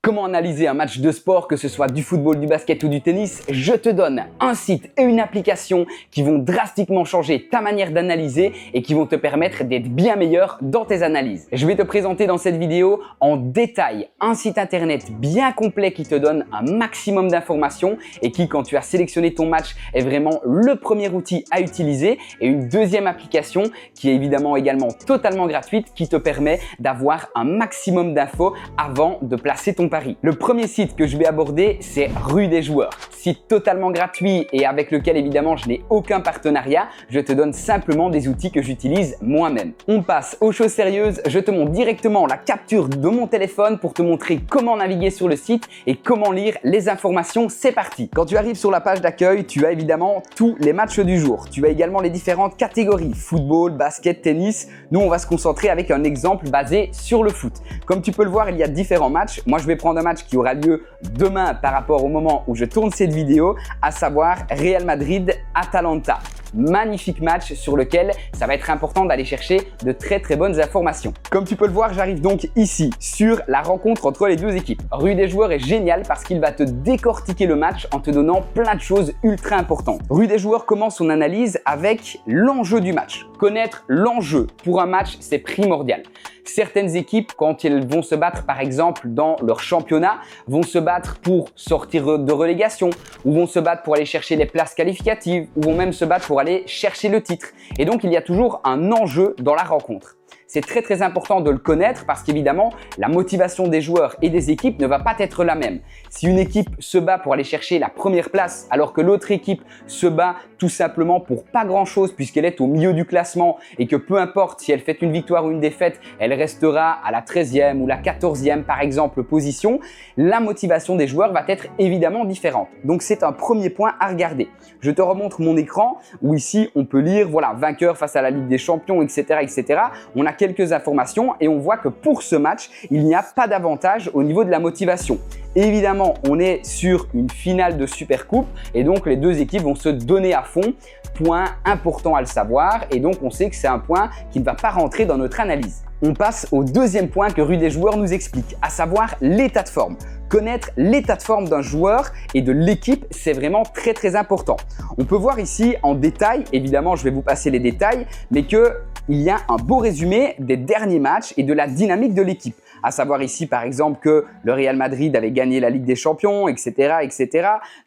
Comment analyser un match de sport, que ce soit du football, du basket ou du tennis? Je te donne un site et une application qui vont drastiquement changer ta manière d'analyser et qui vont te permettre d'être bien meilleur dans tes analyses. Je vais te présenter dans cette vidéo en détail un site internet bien complet qui te donne un maximum d'informations et qui, quand tu as sélectionné ton match, est vraiment le premier outil à utiliser, et une deuxième application qui est évidemment également totalement gratuite qui te permet d'avoir un maximum d'infos avant de placer ton pari. Le premier site que je vais aborder, c'est Rue des Joueurs. Site totalement gratuit et avec lequel évidemment je n'ai aucun partenariat. Je te donne simplement des outils que j'utilise moi-même. On passe aux choses sérieuses. Je te montre directement la capture de mon téléphone pour te montrer comment naviguer sur le site et comment lire les informations. C'est parti. Quand tu arrives sur la page d'accueil, tu as évidemment tous les matchs du jour. Tu as également les différentes catégories: football, basket, tennis. Nous, on va se concentrer avec un exemple basé sur le foot. Comme tu peux le voir, il y a différents matchs. Moi, je vais prendre un match qui aura lieu demain par rapport au moment où je tourne cette vidéo, à savoir Real Madrid-Atalanta. Magnifique match sur lequel ça va être important d'aller chercher de très bonnes informations. Comme tu peux le voir, j'arrive donc ici sur la rencontre entre les deux équipes. Rue des Joueurs est génial parce qu'il va te décortiquer le match en te donnant plein de choses ultra importantes. Rue des Joueurs commence son analyse avec l'enjeu du match. Connaître l'enjeu pour un match, c'est primordial. Certaines équipes, quand elles vont se battre par exemple dans leur championnat, vont se battre pour sortir de relégation, ou vont se battre pour aller chercher les places qualificatives, ou vont même se battre pour aller chercher le titre. Et donc il y a toujours un enjeu dans la rencontre. C'est très important de le connaître parce qu'évidemment, la motivation des joueurs et des équipes ne va pas être la même. Si une équipe se bat pour aller chercher la première place alors que l'autre équipe se bat tout simplement pour pas grand chose puisqu'elle est au milieu du classement et que peu importe si elle fait une victoire ou une défaite, elle restera à la 13e ou la 14e par exemple position, la motivation des joueurs va être évidemment différente. Donc c'est un premier point à regarder. Je te remontre mon écran où ici on peut lire voilà, vainqueur face à la Ligue des Champions, etc. On a quelques informations et on voit que pour ce match, il n'y a pas d'avantage au niveau de la motivation. Évidemment, on est sur une finale de Supercoupe et donc les deux équipes vont se donner à fond. Point important à le savoir, et donc on sait que c'est un point qui ne va pas rentrer dans notre analyse. On passe au deuxième point que Rue des Joueurs nous explique, à savoir l'état de forme. Connaître l'état de forme d'un joueur et de l'équipe, c'est vraiment très important. On peut voir ici en détail, évidemment je vais vous passer les détails, mais qu'il y a un beau résumé des derniers matchs et de la dynamique de l'équipe. À savoir ici par exemple que le Real Madrid avait gagné la Ligue des Champions, etc.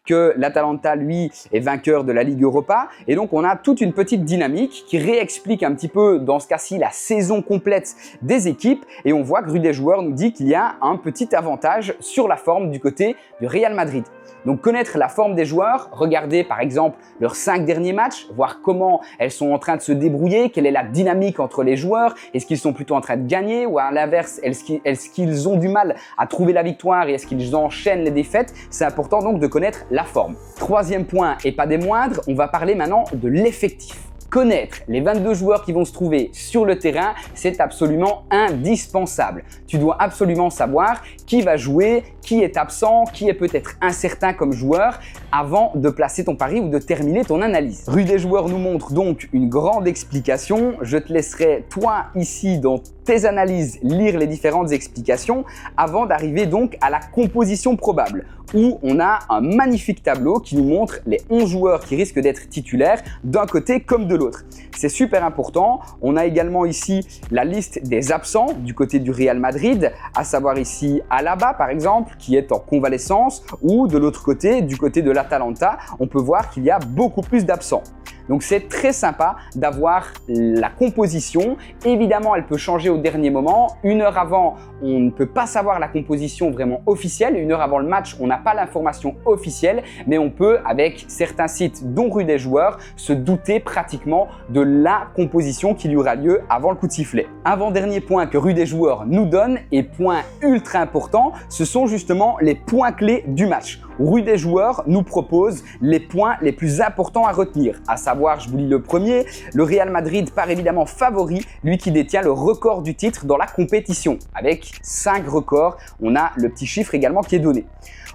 Que l'Atalanta, lui, est vainqueur de la Ligue Europa. Et donc on a toute une petite dynamique qui réexplique un petit peu, dans ce cas-ci, la saison complète des équipes. Et on voit que Rue des Joueurs nous dit qu'il y a un petit avantage sur la forme du côté du Real Madrid. Donc connaître la forme des joueurs, regarder par exemple leurs 5 derniers matchs, voir comment elles sont en train de se débrouiller, quelle est la dynamique entre les joueurs, est-ce qu'ils sont plutôt en train de gagner ou à l'inverse, est-ce qu'ils ont du mal à trouver la victoire et est-ce qu'ils enchaînent les défaites. C'est important donc de connaître la forme. Troisième point et pas des moindres, on va parler maintenant de l'effectif. Connaître les 22 joueurs qui vont se trouver sur le terrain, c'est absolument indispensable. Tu dois absolument savoir qui va jouer, qui est absent, qui est peut-être incertain comme joueur avant de placer ton pari ou de terminer ton analyse. Rue des Joueurs nous montre donc une grande explication. Je te laisserai, toi, ici, dans tes analyses, lire les différentes explications avant d'arriver donc à la composition probable, où on a un magnifique tableau qui nous montre les 11 joueurs qui risquent d'être titulaires d'un côté comme de l'autre. C'est super important. On a également ici la liste des absents du côté du Real Madrid, à savoir ici Alaba par exemple, qui est en convalescence, ou de l'autre côté, du côté de l'Atalanta, on peut voir qu'il y a beaucoup plus d'absents. Donc c'est très sympa d'avoir la composition. Évidemment, elle peut changer au dernier moment. Une heure avant, on ne peut pas savoir la composition vraiment officielle. Une heure avant le match, on n'a pas l'information officielle, mais on peut, avec certains sites, dont Rue des Joueurs, se douter pratiquement de la composition qui y aura lieu avant le coup de sifflet. Avant-dernier point que Rue des Joueurs nous donne, et point ultra important, ce sont justement les points clés du match. Rue des Joueurs nous propose les points les plus importants à retenir, à savoir, je vous lis le premier, le Real Madrid part évidemment favori, lui qui détient le record du titre dans la compétition. Avec 5 records, on a le petit chiffre également qui est donné.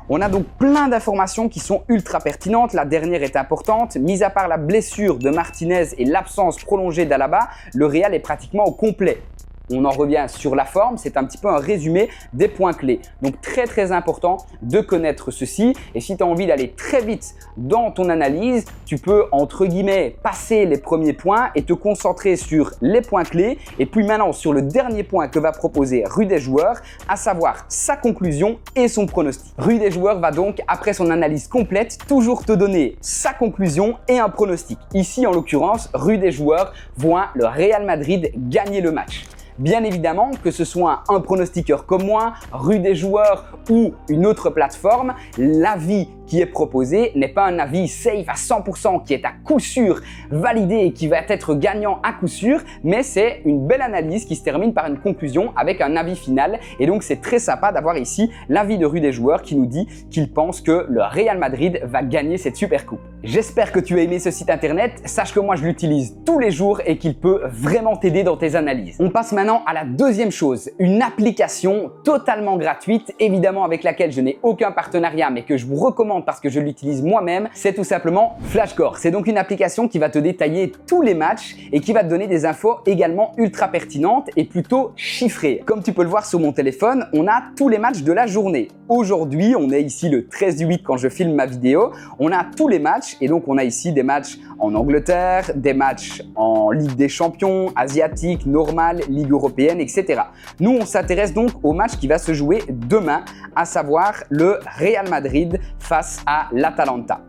On a donc plein d'informations qui sont ultra pertinentes. La dernière est importante. Mis à part la blessure de Martinez et l'absence prolongée d'Alaba, le Real est pratiquement au complet. On en revient sur la forme, c'est un petit peu un résumé des points clés. Donc très important de connaître ceci et si tu as envie d'aller très vite dans ton analyse, tu peux entre guillemets passer les premiers points et te concentrer sur les points clés et puis maintenant sur le dernier point que va proposer Rue des joueurs, à savoir sa conclusion et son pronostic. Rue des joueurs va donc, après son analyse complète, toujours te donner sa conclusion et un pronostic. Ici, en l'occurrence, Rue des joueurs voit le Real Madrid gagner le match. Bien évidemment, que ce soit un pronostiqueur comme moi, Rue des joueurs ou une autre plateforme, l'avis qui est proposé n'est pas un avis safe à 100% qui est à coup sûr validé et qui va être gagnant à coup sûr, mais c'est une belle analyse qui se termine par une conclusion avec un avis final et donc c'est très sympa d'avoir ici l'avis de Rue des joueurs qui nous dit qu'il pense que le Real Madrid va gagner cette super coupe. J'espère que tu as aimé ce site internet, sache que moi je l'utilise tous les jours et qu'il peut vraiment t'aider dans tes analyses. On passe maintenant à la deuxième chose, une application totalement gratuite, évidemment avec laquelle je n'ai aucun partenariat mais que je vous recommande parce que je l'utilise moi-même, c'est tout simplement Flashcore. C'est donc une application qui va te détailler tous les matchs et qui va te donner des infos également ultra pertinentes et plutôt chiffrées. Comme tu peux le voir sur mon téléphone, on a tous les matchs de la journée. Aujourd'hui, on est ici le 13/8 quand je filme ma vidéo, on a tous les matchs et donc on a ici des matchs en Angleterre, des matchs en Ligue des Champions, asiatique, normale, Ligue européenne, etc. Nous, on s'intéresse donc au match qui va se jouer demain, à savoir le Real Madrid face à l'Atalanta.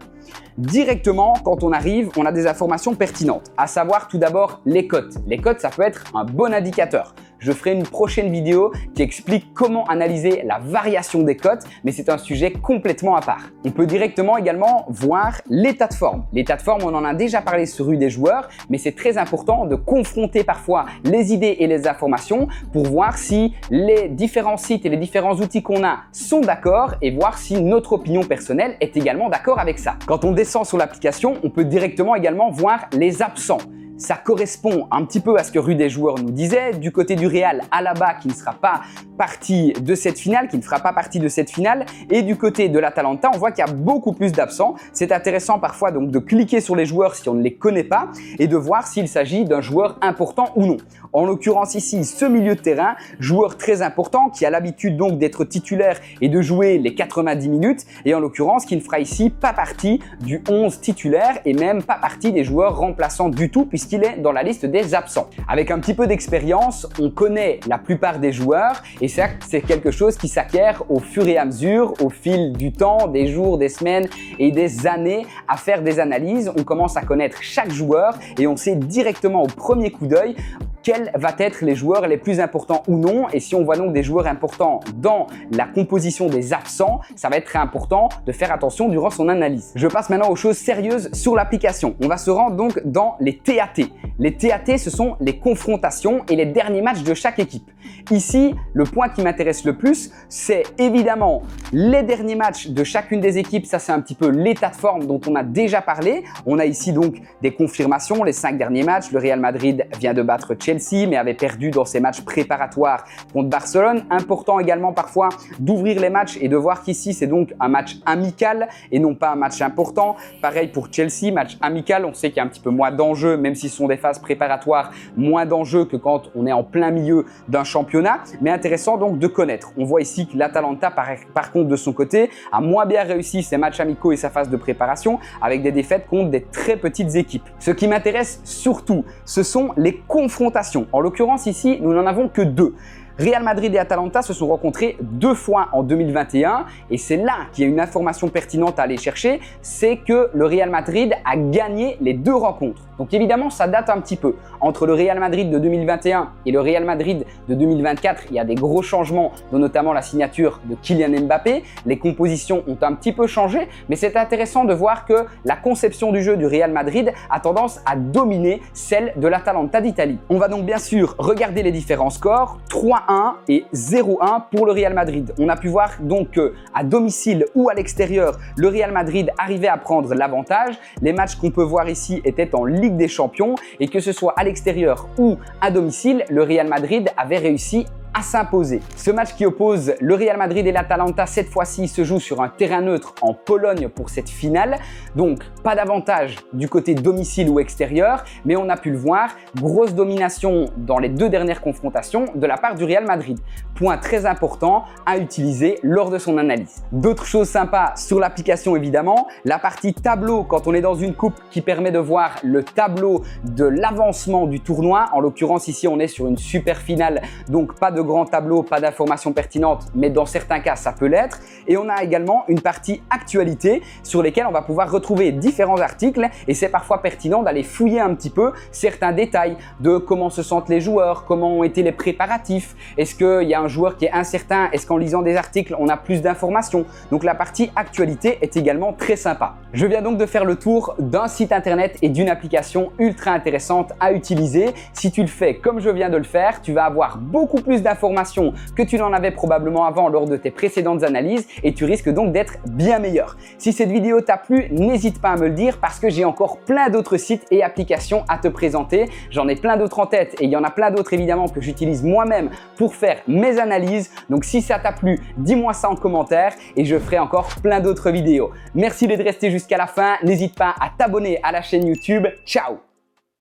Directement, quand on arrive, on a des informations pertinentes, à savoir tout d'abord les cotes. Les cotes, ça peut être un bon indicateur. Je ferai une prochaine vidéo qui explique comment analyser la variation des cotes, mais c'est un sujet complètement à part. On peut directement également voir l'état de forme. L'état de forme, on en a déjà parlé sur Rue des joueurs, mais c'est très important de confronter parfois les idées et les informations pour voir si les différents sites et les différents outils qu'on a sont d'accord et voir si notre opinion personnelle est également d'accord avec ça. Quand on descend sur l'application, on peut directement également voir les absents. Ça correspond un petit peu à ce que Rue des joueurs nous disait. Du côté du Real, Alaba qui ne sera pas partie de cette finale, et du côté de l'Atalanta, on voit qu'il y a beaucoup plus d'absents. C'est intéressant parfois donc de cliquer sur les joueurs si on ne les connaît pas et de voir s'il s'agit d'un joueur important ou non. En l'occurrence ici, ce milieu de terrain, joueur très important qui a l'habitude donc d'être titulaire et de jouer les 90 minutes et en l'occurrence qui ne fera ici pas partie du 11 titulaire et même pas partie des joueurs remplaçants du tout puisqu'il est dans la liste des absents. Avec un petit peu d'expérience, on connaît la plupart des joueurs et c'est quelque chose qui s'acquiert au fur et à mesure, au fil du temps, des jours, des semaines et des années à faire des analyses. On commence à connaître chaque joueur et on sait directement au premier coup d'œil quels vont être les joueurs les plus importants ou non. Et si on voit donc des joueurs importants dans la composition des absents, ça va être très important de faire attention durant son analyse. Je passe maintenant aux choses sérieuses sur l'application. On va se rendre donc dans les TAT. Les TAT, ce sont les confrontations et les derniers matchs de chaque équipe. Ici, le point qui m'intéresse le plus, c'est évidemment les derniers matchs de chacune des équipes. Ça, c'est un petit peu l'état de forme dont on a déjà parlé. On a ici donc des confirmations, les 5 derniers matchs. Le Real Madrid vient de battre Chelsea, mais avait perdu dans ses matchs préparatoires contre Barcelone. Important également parfois d'ouvrir les matchs et de voir qu'ici, c'est donc un match amical et non pas un match important. Pareil pour Chelsea, match amical. On sait qu'il y a un petit peu moins d'enjeux, même si ce sont des phases préparatoires, moins d'enjeux que quand on est en plein milieu d'un championnat, mais intéressant donc de connaître. On voit ici que l'Atalanta, par contre, de son côté, a moins bien réussi ses matchs amicaux et sa phase de préparation avec des défaites contre des très petites équipes. Ce qui m'intéresse surtout, ce sont les confrontations. En l'occurrence ici, nous n'en avons que 2. Real Madrid et Atalanta se sont rencontrés 2 fois en 2021 et c'est là qu'il y a une information pertinente à aller chercher, c'est que le Real Madrid a gagné les 2 rencontres. Donc évidemment, ça date un petit peu. Entre le Real Madrid de 2021 et le Real Madrid de 2024, il y a des gros changements, dont notamment la signature de Kylian Mbappé. Les compositions ont un petit peu changé, mais c'est intéressant de voir que la conception du jeu du Real Madrid a tendance à dominer celle de l'Atalanta d'Italie. On va donc bien sûr regarder les différents scores, 3-1 et 0-1 pour le Real Madrid. On a pu voir donc qu'à domicile ou à l'extérieur, le Real Madrid arrivait à prendre l'avantage. Les matchs qu'on peut voir ici étaient en Ligue des Champions et que ce soit à l'extérieur ou à domicile, le Real Madrid avait réussi à s'imposer. Ce match qui oppose le Real Madrid et l'Atalanta, cette fois-ci, se joue sur un terrain neutre en Pologne pour cette finale. Donc, pas d'avantage du côté domicile ou extérieur, mais on a pu le voir, grosse domination dans les deux dernières confrontations de la part du Real Madrid. Point très important à utiliser lors de son analyse. D'autres choses sympas sur l'application évidemment, la partie tableau quand on est dans une coupe qui permet de voir le tableau de l'avancement du tournoi. En l'occurrence ici on est sur une super finale, donc pas de grand tableau, pas d'informations pertinentes, mais dans certains cas ça peut l'être. Et on a également une partie actualité sur lesquelles on va pouvoir retrouver différents articles et c'est parfois pertinent d'aller fouiller un petit peu certains détails de comment se sentent les joueurs, comment ont été les préparatifs, est-ce qu'il y a un joueur qui est incertain, est-ce qu'en lisant des articles on a plus d'informations. Donc la partie actualité est également très sympa. Je viens donc de faire le tour d'un site internet et d'une application ultra intéressante à utiliser. Si tu le fais comme je viens de le faire, tu vas avoir beaucoup plus d'informations que tu n'en avais probablement avant lors de tes précédentes analyses et tu risques donc d'être bien meilleur. Si cette vidéo t'a plu, n'hésite pas à me le dire parce que j'ai encore plein d'autres sites et applications à te présenter. J'en ai plein d'autres en tête et il y en a plein d'autres évidemment que j'utilise moi-même pour faire mes analyses. Donc si ça t'a plu, dis-moi ça en commentaire et je ferai encore plein d'autres vidéos. Merci d'être resté jusqu'à la fin. N'hésite pas à t'abonner à la chaîne YouTube. Ciao!